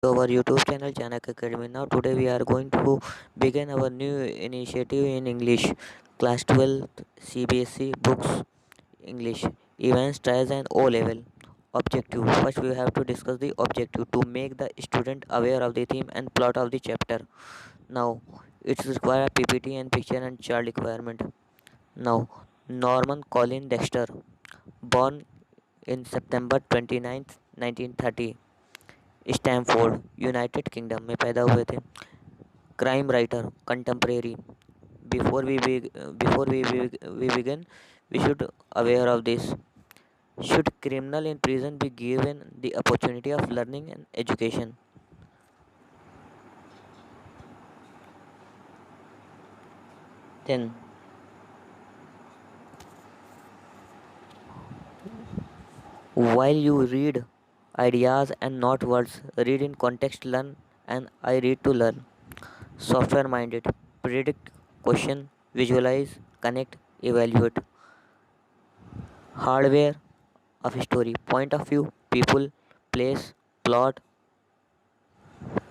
to our YouTube channel Chanak Academy. Now today we are going to begin our new initiative in English. Class 12 CBSE books English events trials and O level. Objective. First we have to discuss the objective to make the student aware of the theme and plot of the chapter. Now it's require a PPT and picture and chart requirement. Now Norman Colin Dexter, born in September 29th 1930, Stamford, united kingdom में पैदा हुए थे। Crime writer, contemporary. Before we before we begin we should aware of this. Should criminal in prison be given the opportunity of learning and education. Then while you read ideas and not words, read in context, learn, and I read to learn. Software minded, predict, question, visualize, connect, evaluate. Hardware of story, point of view, people, place, plot,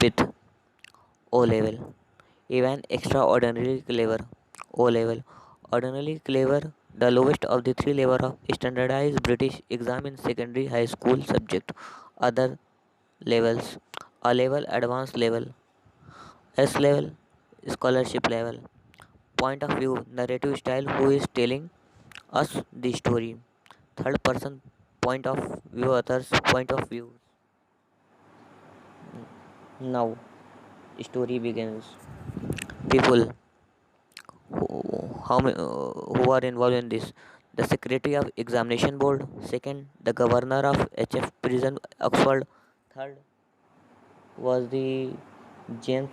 with. O level, even extraordinarily clever. O level, ordinarily clever, the lowest of the three levels of standardized British exam in secondary high school subject. Other levels: A level, advanced level. S level, scholarship level. Point of view, narrative style, who is telling us the story. Third person point of view, others point of view. Now story begins. People who are involved in this: the secretary of examination board, second the governor of HF prison Oxford, third was the James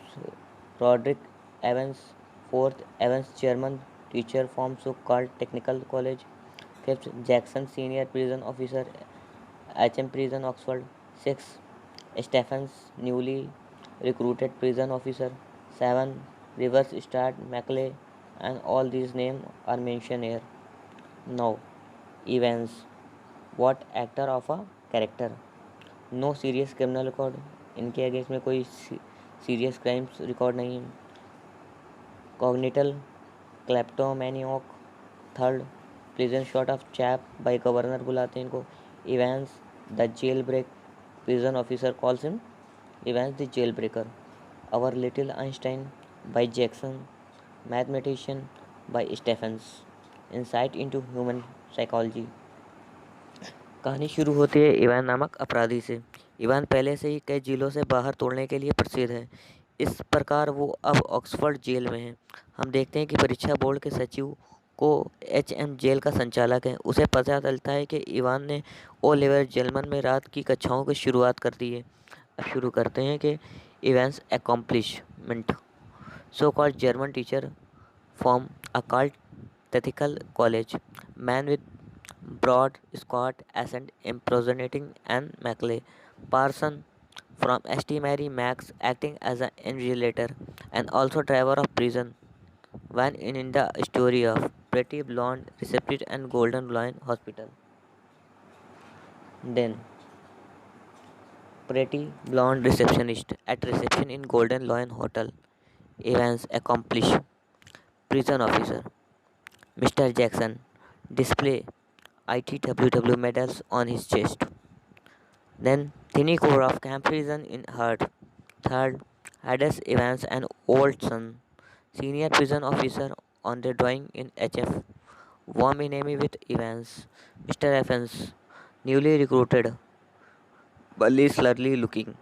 Roderick Evans, fourth Evans chairman teacher from so called technical college, fifth Jackson senior prison officer HM prison Oxford, sixth Stephens newly recruited prison officer, seven Rivers Start Maclay, and all these names are mentioned here. Now, events. What actor of a character? No serious criminal record, इनके against में कोई serious crimes record नहीं है। Congenital kleptomaniac, third prison shot of chap by governor बुलाते हैं इनको। Evans the jail break, prison officer calls him Evans the jail breaker. Our little Einstein by Jackson, mathematician by Stephens. Insight into human psychology. कहानी शुरू होती है Ivan नामक अपराधी से। इवान पहले से ही कई जेलों से बाहर तोड़ने के लिए प्रसिद्ध है। इस प्रकार वो अब ऑक्सफोर्ड जेल में है। हम देखते हैं कि परीक्षा बोर्ड के सचिव को HM जेल का संचालक है। उसे पता चलता है कि इवान ने ओ लेवल जर्मन में रात की कक्षाओं की शुरुआत कर दी है। अब शुरू करते हैं कि events accomplishment. So called German teacher from a called ethical college, man with broad Scott accent impersonating Anne Maclay. Parson from St. Mary Max acting as an invigilator and also driver of prison. One in the story of Pretty Blonde Receptionist and Golden Lion Hospital. Then Pretty Blonde Receptionist at reception in Golden Lion Hotel. Evans accomplished prison officer. Mr. Jackson display ITWW medals on his chest. Then Thinny core of Camp Prison in Hurt. Third, Hades Evans and Olson, senior prison officer on the drawing in HF. Warm enemy with Evans. Mr. Evans, newly recruited, bully slurly looking.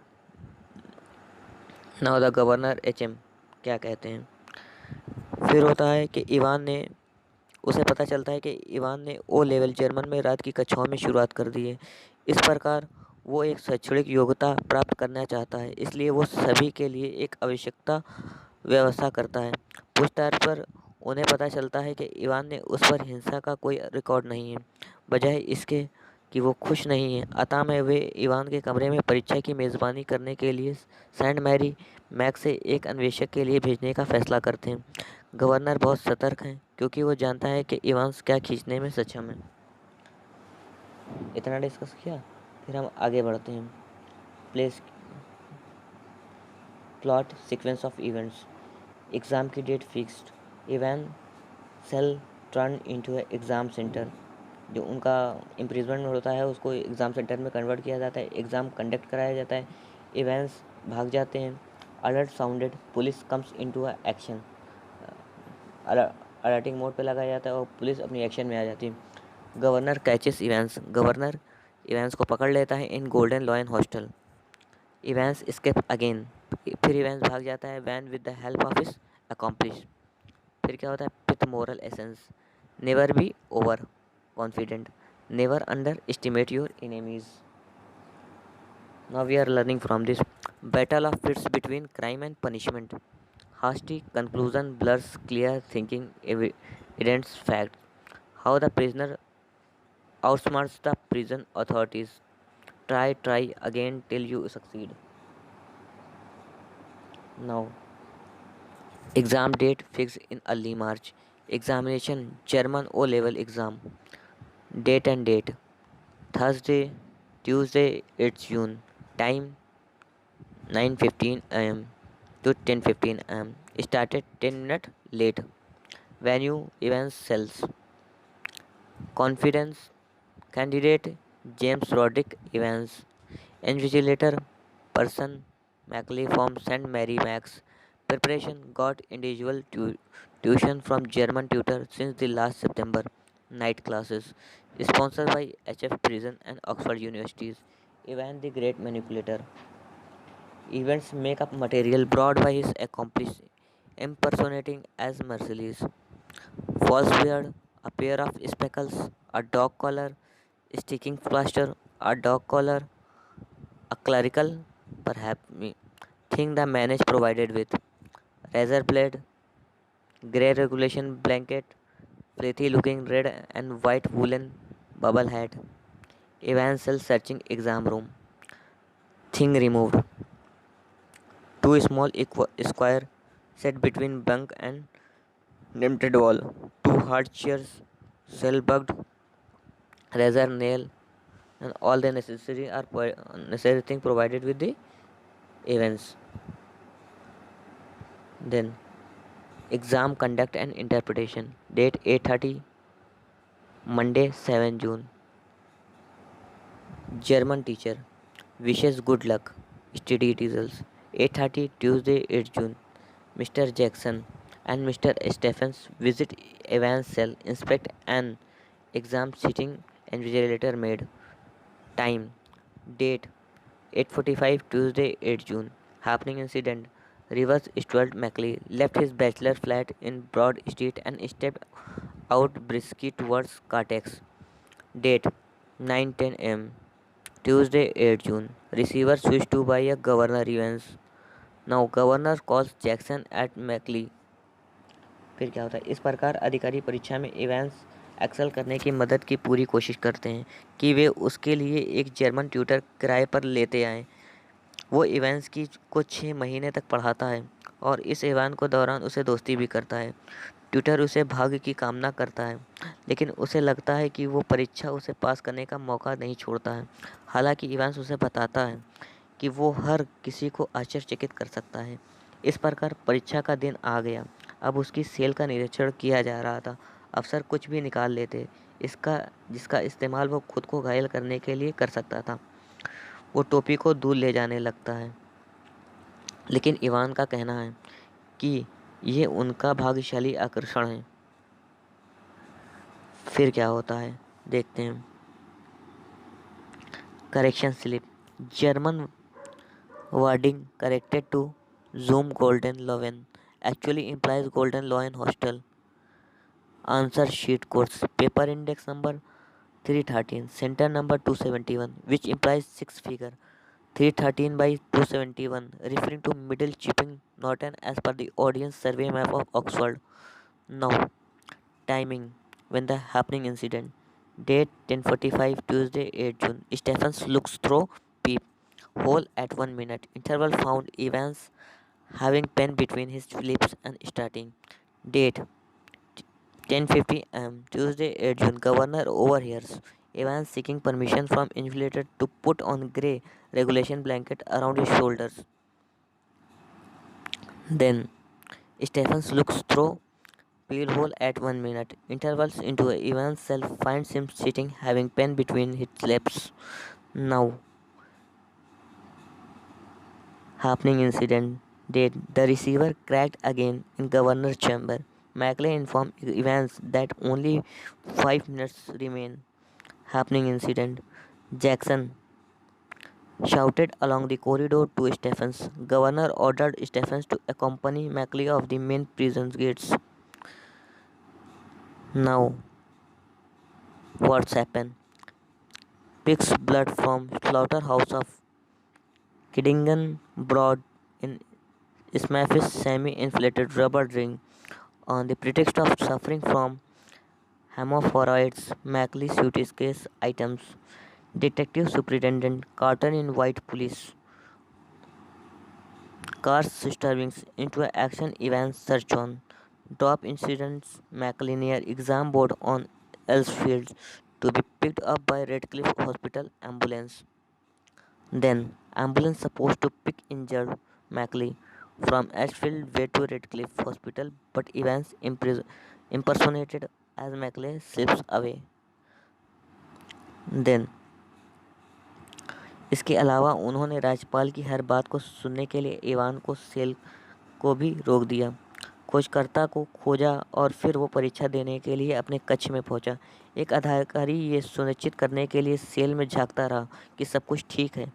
Now the governor HM क्या कहते हैं। फिर होता है कि Ivan ने उसे पता चलता है कि इवान ने ओ लेवल जर्मन में रात की कक्षाओं में शुरुआत कर दी है। इस प्रकार वो एक शैक्षणिक योग्यता प्राप्त करना चाहता है, इसलिए वो सभी के लिए एक आवश्यकता व्यवस्था करता है। पूछताछ पर उन्हें पता चलता है कि इवान ने उस पर हिंसा का कोई रिकॉर्ड नहीं है, बजाय इसके कि वो खुश नहीं है। अतः में वे इवान के कमरे में परीक्षा की मेज़बानी करने के लिए सेंट मैरी मैक से एक अन्वेषक के लिए भेजने का फैसला करते हैं। गवर्नर बहुत सतर्क हैं क्योंकि वो जानता है कि इवांस क्या खींचने में सक्षम है। इतना डिस्कस किया, फिर हम आगे बढ़ते हैं। Place plot sequence of events. Exam की date fixed. Evans cell turn into exam centre. जो उनका इम्प्रिजमेंट होता है उसको एग्ज़ाम सेंटर में कन्वर्ट किया जाता है। एग्ज़ाम कंडक्ट कराया जाता है। इवेंट्स भाग जाते हैं। Alert sounded, police comes into action. Alerting mode पे लगाया जाता है और पुलिस अपनी एक्शन में आ जाती है। Governor catches Evans. Governor Evans को पकड़ लेता है in golden lion hostel. Evans escape again. फिर इवेंट्स भाग जाता है van with the help of his accomplice. फिर क्या होता है, pith moral essence. Never be overconfident, never underestimate your enemies. Now we are learning from this. Battle of wits between crime and punishment. Hasty conclusion blurs clear thinking, evidence fact. How the prisoner outsmarts the prison authorities. Try again till you succeed. Now, exam date fixed in early March. Examination German O level exam. Date and date Thursday, Tuesday, 8th June. Time 9:15 am to 10:15 am. Started 10 minutes late. Venue events cells. Confidence candidate James Roderick Evans. Invigilator person Macley from St. Mary Max. Preparation got individual tuition from German tutor since the last September. Night classes. Sponsored by HF Prison and Oxford Universities. Evan the Great Manipulator. Events make up material brought by his accomplice, impersonating as merciless. False beard, a pair of spectacles, a dog collar, sticking plaster, a dog collar, a clerical, perhaps me, thing the man is provided with. Razor blade, grey regulation blanket, fleecy looking red and white woolen bubble hat. Evansel searching exam room. Thing removed. Two small square set between bunk and dented wall. Two hard chairs, cell bugged, razor nail, and all the necessary thing provided with the events. Then exam conduct and interpretation. Date 8:30, Monday 7 June. German teacher wishes good luck. Study results. 8:30 Tuesday 8 June. Mr. Jackson and Mr. Stephens visit Evans' cell, inspect an exam sitting invigilator made. Time. Date 8:45 Tuesday 8 June. Happening incident. Rivers Stuart Maclay left his bachelor flat in Broad Street and stepped out briskly towards Cartex. Date 9:10 am. Tuesday 8 June. Receiver switched to by a Governor Evans. Now Governor calls Jackson at Maclay. फिर क्या होता है, इस प्रकार अधिकारी परीक्षा में events Excel करने की मदद की पूरी कोशिश करते हैं कि वे उसके लिए एक जर्मन ट्यूटर किराए पर लेते आएं। वो इवेंट्स की को 6 महीने तक पढ़ाता है और इस इवेंट को दौरान उसे दोस्ती भी करता है। ट्यूटर उसे भाग्य की कामना करता है, लेकिन उसे लगता है कि वो परीक्षा उसे पास करने का मौका नहीं छोड़ता है। हालांकि इवेंट्स उसे बताता है कि वो हर किसी को आश्चर्यचकित कर सकता है। इस प्रकार परीक्षा का दिन आ गया। अब उसकी सेल का निरीक्षण किया जा रहा था। अफसर कुछ भी निकाल लेते इसका जिसका इस्तेमाल वो खुद को घायल करने के लिए कर सकता था। वो टोपी को दूर ले जाने लगता है, लेकिन इवान का कहना है कि ये उनका भाग्यशाली आकर्षण है। फिर क्या होता है देखते हैं। Correction slip. German wording corrected to Zoom Golden Loven actually implies Golden Loven Hostel. Answer sheet course. Paper index number 313. Center number 271, which implies 6 figure. 313 by 271, referring to middle chipping Norton as per the audience survey map of Oxford. Now, timing when the happening incident. Date 10:45 Tuesday 8 June. Stephens looks through peep hole at 1 minute. Interval found Evans having pen between his lips and starting. Date 10:50 am Tuesday 8 June. Governor overhears Evans seeking permission from invigilator to put on grey regulation blanket around his shoulders. Then Stephens looks through peelhole at 1 minute. Intervals into Evans' cell finds him sitting, having pen between his lips. Now, happening incident. Date. The receiver cracked again in governor's chamber. Macleay informed Evans that only 5 minutes remain. Happening incident. Jackson shouted along the corridor to Stephens. Governor ordered Stephens to accompany Macleay of the main prison gates. Now, what's happened? Pig's blood from slaughterhouse of Kiddington brought in Smith's semi-inflated rubber ring on the pretext of suffering from hemorrhoids. Macleay suitcase items. Detective Superintendent Carter in white police cars disturbings into action events search on drop incidents Macleay near exam board on Elsfield to be picked up by Redcliffe Hospital ambulance. Then ambulance supposed to pick injured Macleay from Ashfield way to Redcliffe Hospital, but Evans impersonated as Macleay slips away. Then इसके अलावा उन्होंने राज्यपाल की हर बात को सुनने के लिए इवान को सेल को भी रोक दिया। खोजकर्ता को खोजा और फिर वो परीक्षा देने के लिए अपने कक्ष में पहुंचा। एक अधिकारी ये सुनिश्चित करने के लिए सेल में झांकता रहा कि सब कुछ ठीक है।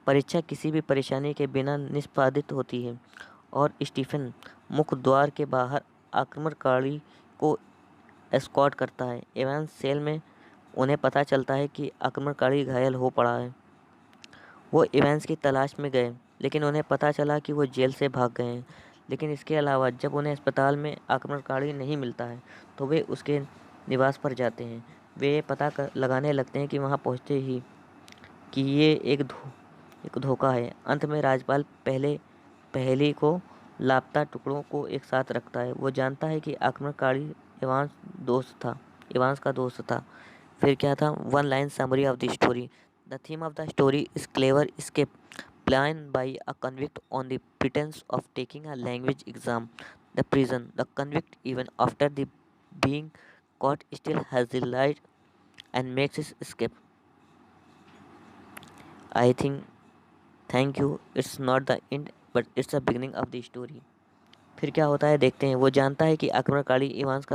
परीक्षा किसी भी परेशानी के बिना निष्पादित होती है और स्टीफन मुख्य द्वार के बाहर आक्रमणकारी को एस्कॉर्ट करता है। एवंस सेल में उन्हें पता चलता है कि आक्रमणकारी घायल हो पड़ा है। वो इवेंस की तलाश में गए लेकिन उन्हें पता चला कि वो जेल से भाग गए हैं। लेकिन इसके अलावा जब उन्हें अस्पताल में आक्रमणकारी नहीं मिलता है तो वे उसके निवास पर जाते हैं। वे ये पता लगाने लगते हैं कि वहाँ पहुँचते ही कि ये एक धोखा है। अंत में राज्यपाल पहली को लापता टुकड़ों को एक साथ रखता है। वो जानता है कि आक्रमणकारी इवांस का दोस्त था। फिर क्या था? One line summary of the story. The theme of the story is clever escape planned by a convict on the pretense of taking a language exam. The prison, the convict, even after the being caught, still has the light and makes his escape. I think, thank you. It's not the end, but it's the beginning of the story. फिर क्या होता है देखते हैं। वो जानता है कि आक्रमणकारी इवांस का